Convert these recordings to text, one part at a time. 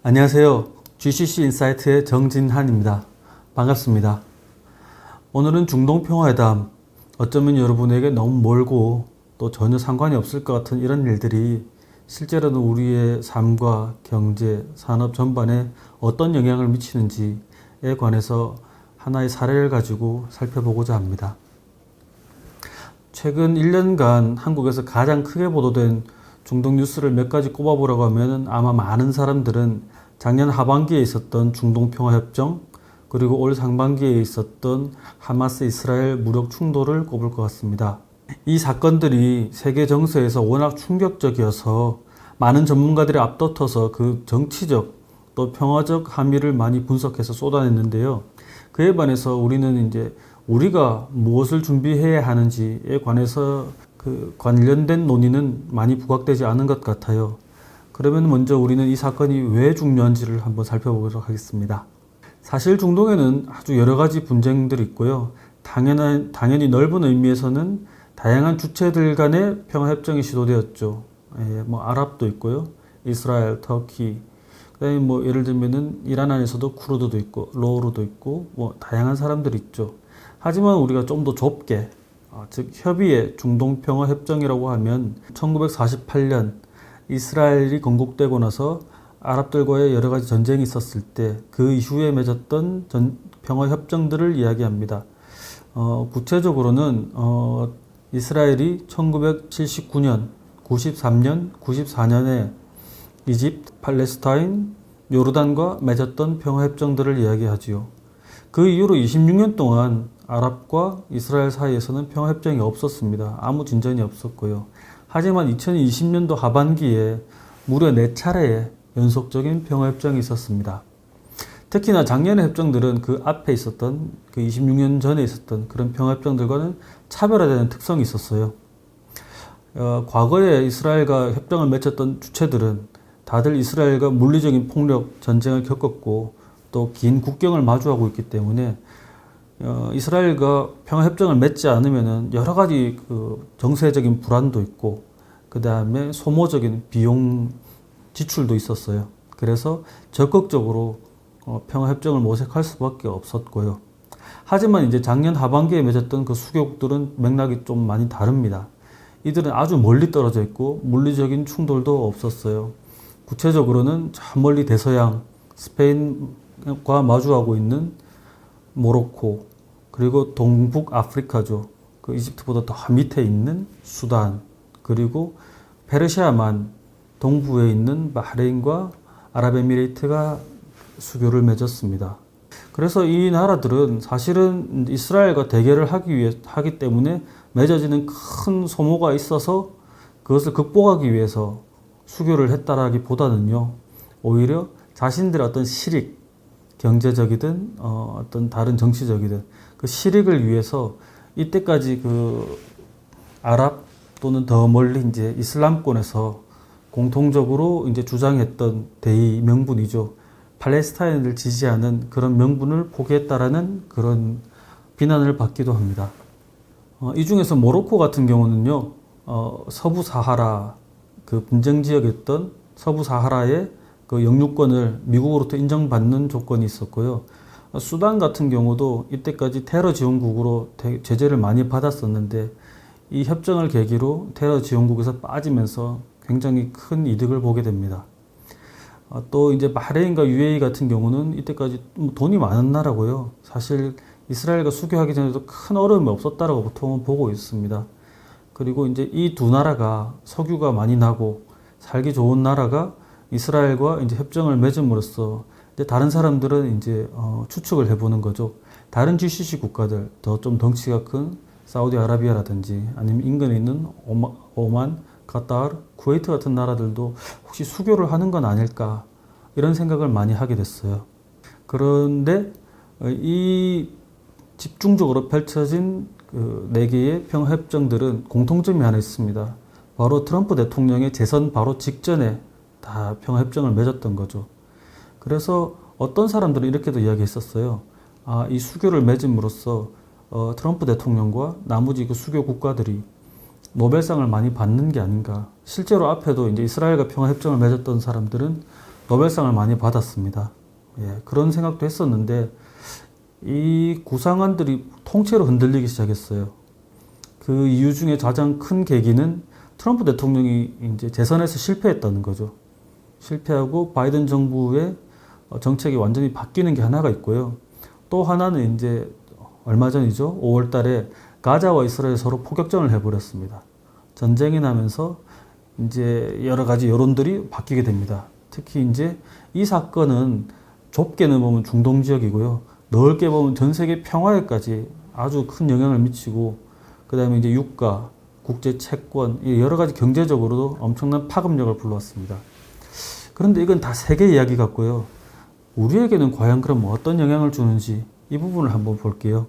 안녕하세요. GCC 인사이트의 정진한입니다. 반갑습니다. 오늘은 중동평화회담, 어쩌면 여러분에게 너무 멀고 또 전혀 상관이 없을 것 같은 이런 일들이 실제로는 우리의 삶과 경제, 산업 전반에 어떤 영향을 미치는지에 관해서 하나의 사례를 가지고 살펴보고자 합니다. 최근 1년간 한국에서 가장 크게 보도된 중동 뉴스를 몇 가지 꼽아보라고 하면 아마 많은 사람들은 작년 하반기에 있었던 중동평화협정, 그리고 올 상반기에 있었던 하마스 이스라엘 무력 충돌을 꼽을 것 같습니다. 이 사건들이 세계 정세에서 워낙 충격적이어서 많은 전문가들이 앞다퉈서 그 정치적 또 평화적 함의를 많이 분석해서 쏟아냈는데요. 그에 반해서 우리는 이제 우리가 무엇을 준비해야 하는지에 관해서 그 관련된 논의는 많이 부각되지 않은 것 같아요. 그러면 먼저 우리는 이 사건이 왜 중요한지를 한번 살펴보도록 하겠습니다. 사실 중동에는 아주 여러 가지 분쟁들이 있고요. 당연히 넓은 의미에서는 다양한 주체들 간의 평화협정이 시도되었죠. 아랍도 있고요. 이스라엘, 터키, 그다음에 예를 들면은 이란 안에서도 쿠르드도 있고, 로르도 있고, 다양한 사람들이 있죠. 하지만 우리가 좀 더 좁게, 즉 협의의 중동평화협정이라고 하면 1948년 이스라엘이 건국되고 나서 아랍들과의 여러 가지 전쟁이 있었을 때 그 이후에 맺었던 평화협정들을 이야기합니다. 구체적으로는 이스라엘이 1979년, 93년, 94년에 이집트, 팔레스타인, 요르단과 맺었던 평화협정들을 이야기하지요. 그 이후로 26년 동안 아랍과 이스라엘 사이에서는 평화협정이 없었습니다. 아무 진전이 없었고요. 하지만 2020년도 하반기에 무려 4차례의 연속적인 평화협정이 있었습니다. 특히나 작년의 협정들은 그 앞에 있었던, 그 26년 전에 있었던 그런 평화협정들과는 차별화되는 특성이 있었어요. 과거에 이스라엘과 협정을 맺었던 주체들은 다들 이스라엘과 물리적인 폭력, 전쟁을 겪었고 또 긴 국경을 마주하고 있기 때문에 이스라엘과 평화협정을 맺지 않으면 여러 가지 그 정세적인 불안도 있고 그 다음에 소모적인 비용 지출도 있었어요. 그래서 적극적으로 평화협정을 모색할 수밖에 없었고요. 하지만 이제 작년 하반기에 맺었던 그 수교국들은 맥락이 좀 많이 다릅니다. 이들은 아주 멀리 떨어져 있고 물리적인 충돌도 없었어요. 구체적으로는 저 멀리 대서양, 스페인과 마주하고 있는 모로코, 그리고 동북 아프리카죠. 그 이집트보다 더 밑에 있는 수단, 그리고 페르시아만 동부에 있는 바흐레인과 아랍에미레이트가 수교를 맺었습니다. 그래서 이 나라들은 사실은 이스라엘과 대결을 하기 때문에 맺어지는 큰 소모가 있어서 그것을 극복하기 위해서 수교를 했다라기보다는요, 오히려 자신들의 어떤 실익, 경제적이든 어떤 다른 정치적이든 그 실익을 위해서 이때까지 그 아랍 또는 더 멀리 이제 이슬람권에서 공통적으로 이제 주장했던 대의 명분이죠. 팔레스타인을 지지하는 그런 명분을 포기했다라는 그런 비난을 받기도 합니다. 이 중에서 모로코 같은 경우는요, 서부 사하라 그 분쟁 지역이었던 서부 사하라의 그 영유권을 미국으로부터 인정받는 조건이 있었고요. 수단 같은 경우도 이때까지 테러 지원국으로 제재를 많이 받았었는데 이 협정을 계기로 테러 지원국에서 빠지면서 굉장히 큰 이득을 보게 됩니다. 또 이제 바흐레인과 UAE 같은 경우는 이때까지 돈이 많은 나라고요. 사실 이스라엘과 수교하기 전에도 큰 어려움이 없었다라고 보통은 보고 있습니다. 그리고 이제 이 두 나라가 석유가 많이 나고 살기 좋은 나라가 이스라엘과 이제 협정을 맺음으로써 이제 다른 사람들은 이제 추측을 해보는 거죠. 다른 GCC 국가들, 더 좀 덩치가 큰 사우디아라비아라든지 아니면 인근에 있는 오만, 카타르, 쿠웨이트 같은 나라들도 혹시 수교를 하는 건 아닐까 이런 생각을 많이 하게 됐어요. 그런데 이 집중적으로 펼쳐진 그 4개의 평화협정들은 공통점이 하나 있습니다. 바로 트럼프 대통령의 재선 바로 직전에 다 평화협정을 맺었던 거죠. 그래서 어떤 사람들은 이렇게도 이야기했었어요. 이 수교를 맺음으로써 트럼프 대통령과 나머지 그 수교 국가들이 노벨상을 많이 받는 게 아닌가. 실제로 앞에도 이제 이스라엘과 평화협정을 맺었던 사람들은 노벨상을 많이 받았습니다. 예, 그런 생각도 했었는데 이 구상안들이 통째로 흔들리기 시작했어요. 그 이유 중에 가장 큰 계기는 트럼프 대통령이 이제 재선에서 실패했다는 거죠. 실패하고 바이든 정부의 정책이 완전히 바뀌는 게 하나가 있고요. 또 하나는 이제 얼마 전이죠. 5월 달에 가자와 이스라엘 서로 포격전을 해버렸습니다. 전쟁이 나면서 이제 여러 가지 여론들이 바뀌게 됩니다. 특히 이제 이 사건은 좁게는 보면 중동 지역이고요. 넓게 보면 전 세계 평화에까지 아주 큰 영향을 미치고, 그 다음에 이제 유가, 국제 채권, 여러 가지 경제적으로도 엄청난 파급력을 불러왔습니다. 그런데 이건 다 세계 이야기 같고요. 우리에게는 과연 그럼 어떤 영향을 주는지 이 부분을 한번 볼게요.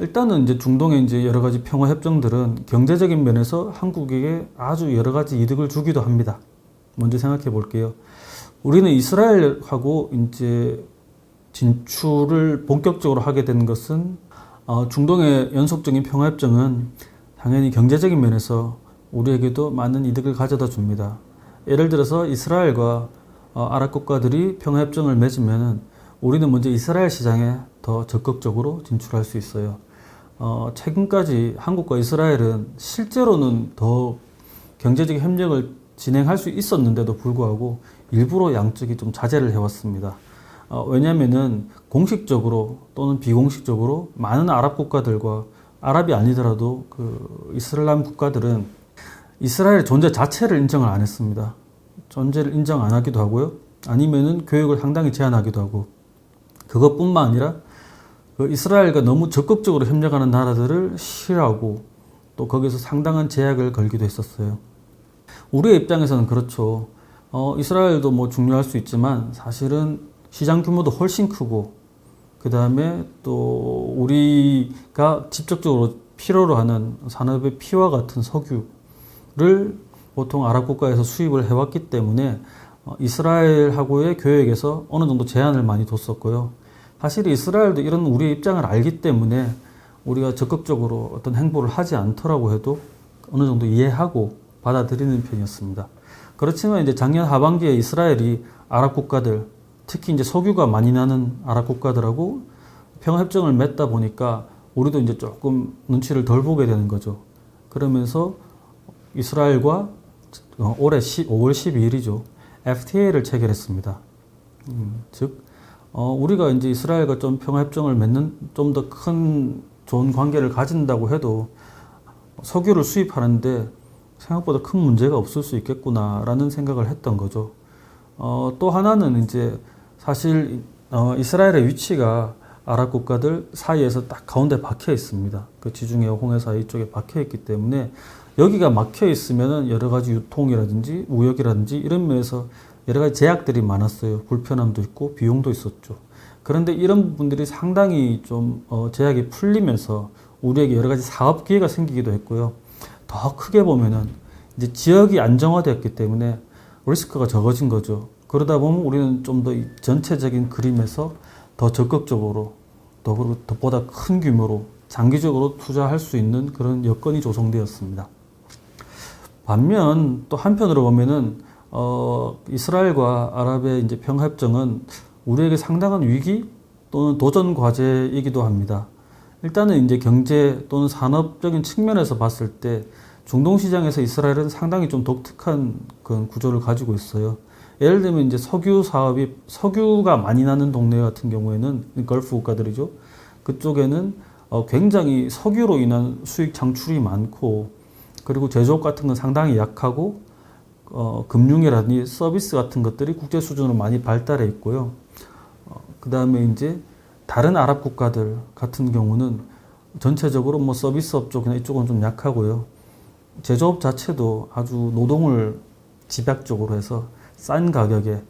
일단은 이제 중동의 이제 여러 가지 평화 협정들은 경제적인 면에서 한국에게 아주 여러 가지 이득을 주기도 합니다. 먼저 생각해 볼게요. 우리는 이스라엘하고 이제 진출을 본격적으로 하게 된 것은 중동의 연속적인 평화 협정은 당연히 경제적인 면에서 우리에게도 많은 이득을 가져다 줍니다. 예를 들어서 이스라엘과 아랍 국가들이 평화 협정을 맺으면은 우리는 먼저 이스라엘 시장에 더 적극적으로 진출할 수 있어요. 최근까지 한국과 이스라엘은 실제로는 더 경제적 협력을 진행할 수 있었는데도 불구하고 일부러 양쪽이 좀 자제를 해왔습니다. 왜냐면은 공식적으로 또는 비공식적으로 많은 아랍 국가들과 아랍이 아니더라도 그 이슬람 국가들은 이스라엘의 존재 자체를 인정을 안 했습니다. 존재를 인정 안 하기도 하고요. 아니면은 교육을 상당히 제한하기도 하고, 그것뿐만 아니라 그 이스라엘과 너무 적극적으로 협력하는 나라들을 싫어하고 또 거기서 상당한 제약을 걸기도 했었어요. 우리의 입장에서는 그렇죠. 이스라엘도 뭐 중요할 수 있지만 사실은 시장 규모도 훨씬 크고, 그 다음에 또 우리가 직접적으로 필요로 하는 산업의 피와 같은 석유를 보통 아랍 국가에서 수입을 해왔기 때문에 이스라엘하고의 교역에서 어느 정도 제한을 많이 뒀었고요. 사실 이스라엘도 이런 우리의 입장을 알기 때문에 우리가 적극적으로 어떤 행보를 하지 않더라고 해도 어느 정도 이해하고 받아들이는 편이었습니다. 그렇지만 이제 작년 하반기에 이스라엘이 아랍 국가들, 특히 이제 석유가 많이 나는 아랍 국가들하고 평화협정을 맺다 보니까 우리도 이제 조금 눈치를 덜 보게 되는 거죠. 그러면서 이스라엘과 올해 5월 12일이죠. FTA를 체결했습니다. 즉, 우리가 이제 이스라엘과 좀 평화협정을 맺는 좀 더 큰 좋은 관계를 가진다고 해도 석유를 수입하는데 생각보다 큰 문제가 없을 수 있겠구나라는 생각을 했던 거죠. 또 하나는 이제 사실 이스라엘의 위치가 아랍 국가들 사이에서 딱 가운데 박혀 있습니다. 그 지중해 홍해사 이쪽에 박혀 있기 때문에 여기가 막혀 있으면은 여러 가지 유통이라든지 무역이라든지 이런 면에서 여러 가지 제약들이 많았어요. 불편함도 있고 비용도 있었죠. 그런데 이런 부분들이 상당히 좀 제약이 풀리면서 우리에게 여러 가지 사업 기회가 생기기도 했고요. 더 크게 보면은 이제 지역이 안정화되었기 때문에 리스크가 적어진 거죠. 그러다 보면 우리는 좀 더 전체적인 그림에서 더 적극적으로 또 그리고 더 큰 규모로 장기적으로 투자할 수 있는 그런 여건이 조성되었습니다. 반면 또 한편으로 보면은 이스라엘과 아랍의 이제 평화협정은 우리에게 상당한 위기 또는 도전 과제이기도 합니다. 일단은 이제 경제 또는 산업적인 측면에서 봤을 때 중동 시장에서 이스라엘은 상당히 좀 독특한 그런 구조를 가지고 있어요. 예를 들면 이제 석유 사업이 석유가 많이 나는 동네 같은 경우에는 걸프 국가들이죠. 그쪽에는 굉장히 석유로 인한 수익 창출이 많고, 그리고 제조업 같은 건 상당히 약하고, 금융이라든지 서비스 같은 것들이 국제 수준으로 많이 발달해 있고요. 그 다음에 이제 다른 아랍 국가들 같은 경우는 전체적으로 뭐 서비스업 쪽이나 이쪽은 좀 약하고요. 제조업 자체도 아주 노동을 집약적으로 해서 싼 가격에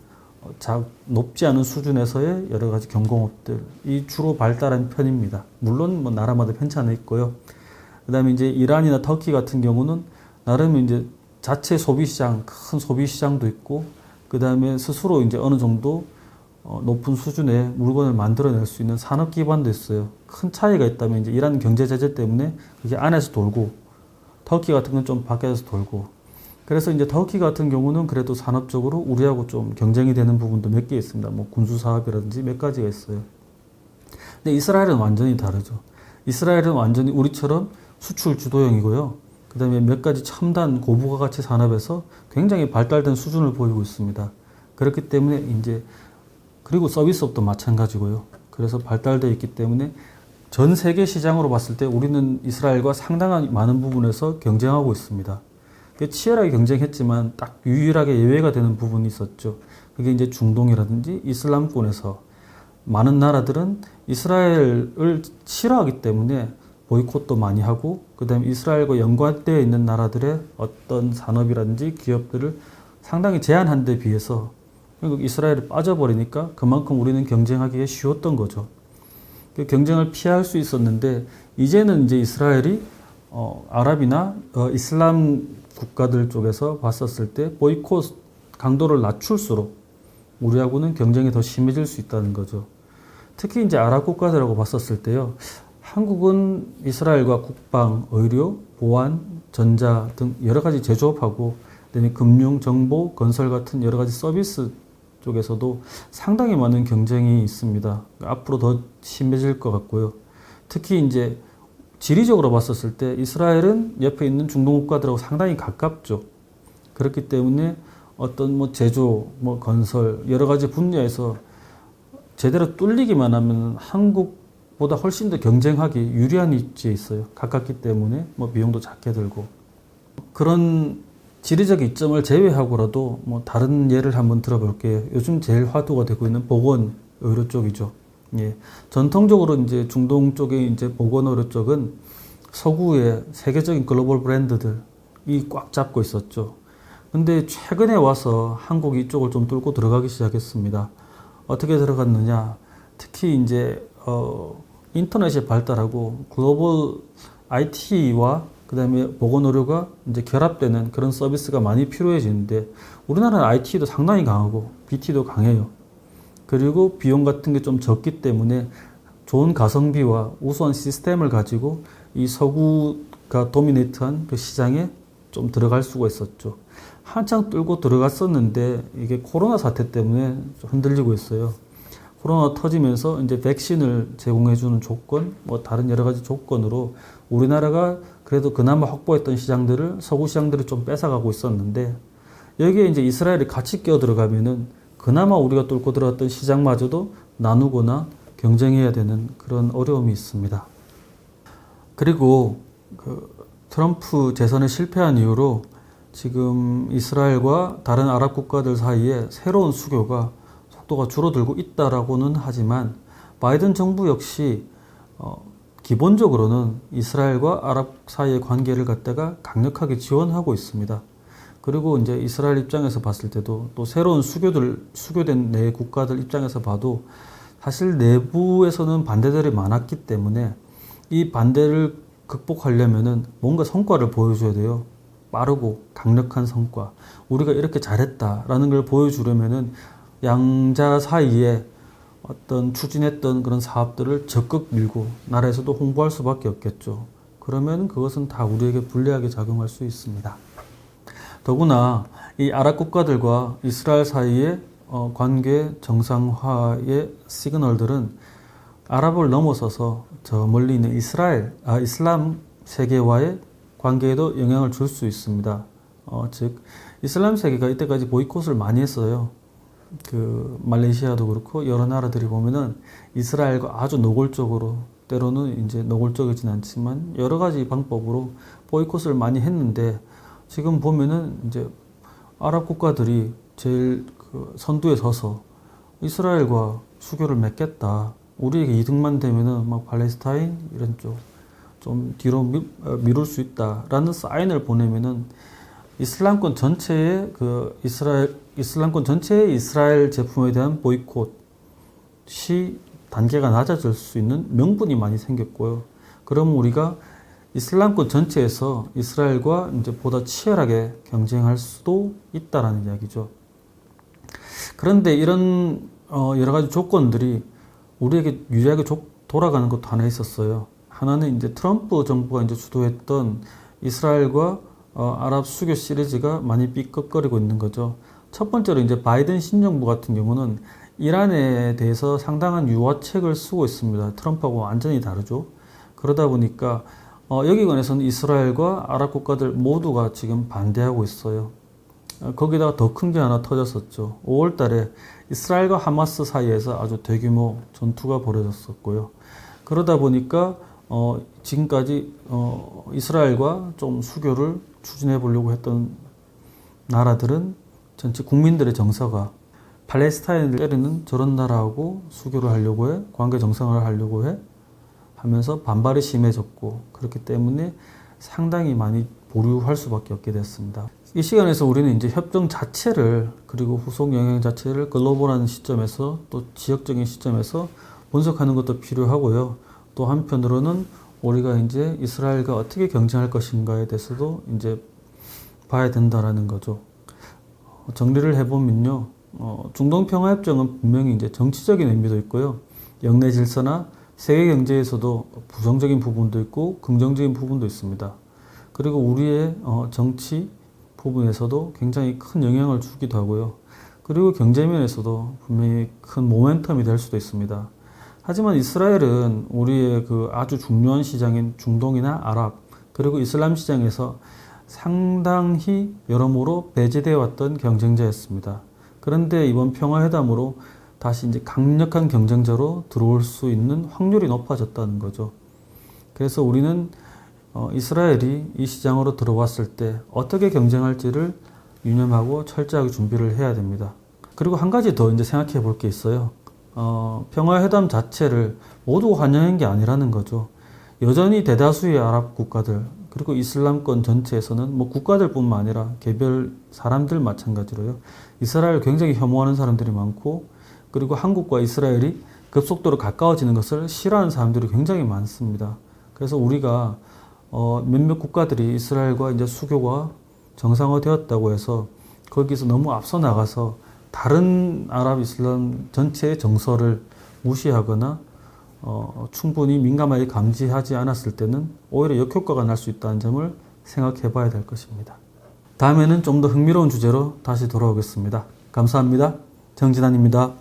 높지 않은 수준에서의 여러 가지 경공업들이 주로 발달한 편입니다. 물론 뭐 나라마다 편차는 있고요. 그 다음에 이제 이란이나 터키 같은 경우는 나름 이제 자체 소비시장, 큰 소비시장도 있고, 그 다음에 스스로 이제 어느 정도 높은 수준의 물건을 만들어낼 수 있는 산업 기반도 있어요. 큰 차이가 있다면 이제 이란 경제 제재 때문에 그게 안에서 돌고, 터키 같은 건 좀 밖에서 돌고, 그래서 이제 터키 같은 경우는 그래도 산업적으로 우리하고 좀 경쟁이 되는 부분도 몇 개 있습니다. 뭐 군수 사업이라든지 몇 가지가 있어요. 근데 이스라엘은 완전히 다르죠. 이스라엘은 완전히 우리처럼 수출 주도형이고요. 그 다음에 몇 가지 첨단 고부가 가치 산업에서 굉장히 발달된 수준을 보이고 있습니다. 그렇기 때문에 이제 그리고 서비스업도 마찬가지고요. 그래서 발달되어 있기 때문에 전 세계 시장으로 봤을 때 우리는 이스라엘과 상당한 많은 부분에서 경쟁하고 있습니다. 치열하게 경쟁했지만 딱 유일하게 예외가 되는 부분이 있었죠. 그게 이제 중동이라든지 이슬람권에서 많은 나라들은 이스라엘을 싫어하기 때문에 보이콧도 많이 하고, 그 다음에 이스라엘과 연관되어 있는 나라들의 어떤 산업이라든지 기업들을 상당히 제한한 데 비해서 결국 이스라엘이 빠져버리니까 그만큼 우리는 경쟁하기가 쉬웠던 거죠. 그 경쟁을 피할 수 있었는데, 이제는 이제 이스라엘이 아랍이나 이슬람 국가들 쪽에서 봤었을 때 보이콧 강도를 낮출수록 우리하고는 경쟁이 더 심해질 수 있다는 거죠. 특히 이제 아랍 국가들하고 봤었을 때요. 한국은 이스라엘과 국방, 의료, 보안, 전자 등 여러 가지 제조업하고, 그다음에 금융, 정보, 건설 같은 여러 가지 서비스 쪽에서도 상당히 많은 경쟁이 있습니다. 앞으로 더 심해질 것 같고요. 특히 이제 지리적으로 봤었을 때 이스라엘은 옆에 있는 중동 국가들하고 상당히 가깝죠. 그렇기 때문에 어떤 뭐 제조, 뭐 건설 여러 가지 분야에서 제대로 뚫리기만 하면 한국보다 훨씬 더 경쟁하기 유리한 위치에 있어요. 가깝기 때문에 뭐 비용도 작게 들고. 그런 지리적 이점을 제외하고라도 뭐 다른 예를 한번 들어볼게요. 요즘 제일 화두가 되고 있는 보건 의료 쪽이죠. 예. 전통적으로 이제 중동 쪽의 이제 보건 의료 쪽은 서구의 세계적인 글로벌 브랜드들이 꽉 잡고 있었죠. 근데 최근에 와서 한국이 이쪽을 좀 뚫고 들어가기 시작했습니다. 어떻게 들어갔느냐? 특히 이제 인터넷이 발달하고 글로벌 IT와 그다음에 보건 의료가 이제 결합되는 그런 서비스가 많이 필요해지는데, 우리나라는 IT도 상당히 강하고 BT도 강해요. 그리고 비용 같은 게 좀 적기 때문에 좋은 가성비와 우수한 시스템을 가지고 이 서구가 도미네이트한 그 시장에 좀 들어갈 수가 있었죠. 한창 뚫고 들어갔었는데 이게 코로나 사태 때문에 좀 흔들리고 있어요. 코로나 터지면서 이제 백신을 제공해주는 조건, 뭐 다른 여러 가지 조건으로 우리나라가 그래도 그나마 확보했던 시장들을 서구 시장들이 좀 뺏어가고 있었는데, 여기에 이제 이스라엘이 같이 끼어 들어가면은 그나마 우리가 뚫고 들어갔던 시장마저도 나누거나 경쟁해야 되는 그런 어려움이 있습니다. 그리고 그 트럼프 재선에 실패한 이후로 지금 이스라엘과 다른 아랍 국가들 사이에 새로운 수교가 속도가 줄어들고 있다라고는 하지만, 바이든 정부 역시 기본적으로는 이스라엘과 아랍 사이의 관계를 갖다가 강력하게 지원하고 있습니다. 그리고 이제 이스라엘 입장에서 봤을 때도 또 새로운 수교된 내 국가들 입장에서 봐도 사실 내부에서는 반대들이 많았기 때문에 이 반대를 극복하려면은 뭔가 성과를 보여줘야 돼요. 빠르고 강력한 성과. 우리가 이렇게 잘했다라는 걸 보여주려면은 양자 사이에 어떤 추진했던 그런 사업들을 적극 밀고 나라에서도 홍보할 수밖에 없겠죠. 그러면 그것은 다 우리에게 불리하게 작용할 수 있습니다. 더구나 이 아랍 국가들과 이스라엘 사이의 관계 정상화의 시그널들은 아랍을 넘어서서 저 멀리 있는 이슬람 세계와의 관계에도 영향을 줄 수 있습니다. 즉 이슬람 세계가 이때까지 보이콧을 많이 했어요. 그 말레이시아도 그렇고 여러 나라들이 보면은 이스라엘과 아주 노골적으로, 때로는 이제 노골적이진 않지만 여러 가지 방법으로 보이콧을 많이 했는데, 지금 보면은 이제 아랍 국가들이 제일 그 선두에 서서 이스라엘과 수교를 맺겠다, 우리에게 이득만 되면은 막 팔레스타인 이런 쪽 좀 뒤로 미룰 수 있다라는 사인을 보내면은 이슬람권 전체의 이스라엘 제품에 대한 보이콧이 단계가 낮아질 수 있는 명분이 많이 생겼고요. 그럼 우리가 이슬람권 전체에서 이스라엘과 이제 보다 치열하게 경쟁할 수도 있다라는 이야기죠. 그런데 이런 여러 가지 조건들이 우리에게 유리하게 돌아가는 것도 하나 있었어요. 하나는 이제 트럼프 정부가 이제 주도했던 이스라엘과 아랍 수교 시리즈가 많이 삐걱거리고 있는 거죠. 첫 번째로 이제 바이든 신정부 같은 경우는 이란에 대해서 상당한 유화책을 쓰고 있습니다. 트럼프하고 완전히 다르죠. 그러다 보니까 여기 관해서는 이스라엘과 아랍 국가들 모두가 지금 반대하고 있어요. 거기다가 더 큰 게 하나 터졌었죠. 5월 달에 이스라엘과 하마스 사이에서 아주 대규모 전투가 벌어졌었고요. 그러다 보니까 지금까지 이스라엘과 좀 수교를 추진해 보려고 했던 나라들은 전체 국민들의 정서가 팔레스타인을 때리는 저런 나라하고 수교를 하려고 해, 관계 정상화를 하려고 해 하면서 반발이 심해졌고, 그렇기 때문에 상당히 많이 보류할 수밖에 없게 됐습니다. 이 시간에서 우리는 이제 협정 자체를, 그리고 후속 영향 자체를 글로벌한 시점에서 또 지역적인 시점에서 분석하는 것도 필요하고요. 또 한편으로는 우리가 이제 이스라엘과 어떻게 경쟁할 것인가에 대해서도 이제 봐야 된다라는 거죠. 정리를 해보면요. 중동 평화협정은 분명히 이제 정치적인 의미도 있고요. 영내 질서나 세계 경제에서도 부정적인 부분도 있고 긍정적인 부분도 있습니다. 그리고 우리의 정치 부분에서도 굉장히 큰 영향을 주기도 하고요. 그리고 경제면에서도 분명히 큰 모멘텀이 될 수도 있습니다. 하지만 이스라엘은 우리의 그 아주 중요한 시장인 중동이나 아랍, 그리고 이슬람 시장에서 상당히 여러모로 배제되어 왔던 경쟁자였습니다. 그런데 이번 평화회담으로 다시 이제 강력한 경쟁자로 들어올 수 있는 확률이 높아졌다는 거죠. 그래서 우리는 이스라엘이 이 시장으로 들어왔을 때 어떻게 경쟁할지를 유념하고 철저하게 준비를 해야 됩니다. 그리고 한 가지 더 이제 생각해 볼 게 있어요. 평화회담 자체를 모두 환영한 게 아니라는 거죠. 여전히 대다수의 아랍 국가들, 그리고 이슬람권 전체에서는 뭐 국가들뿐만 아니라 개별 사람들 마찬가지로요. 이스라엘을 굉장히 혐오하는 사람들이 많고, 그리고 한국과 이스라엘이 급속도로 가까워지는 것을 싫어하는 사람들이 굉장히 많습니다. 그래서 우리가 몇몇 국가들이 이스라엘과 이제 수교가 정상화되었다고 해서 거기서 너무 앞서 나가서 다른 아랍 이슬람 전체의 정서를 무시하거나 충분히 민감하게 감지하지 않았을 때는 오히려 역효과가 날 수 있다는 점을 생각해 봐야 될 것입니다. 다음에는 좀 더 흥미로운 주제로 다시 돌아오겠습니다. 감사합니다. 정진환입니다.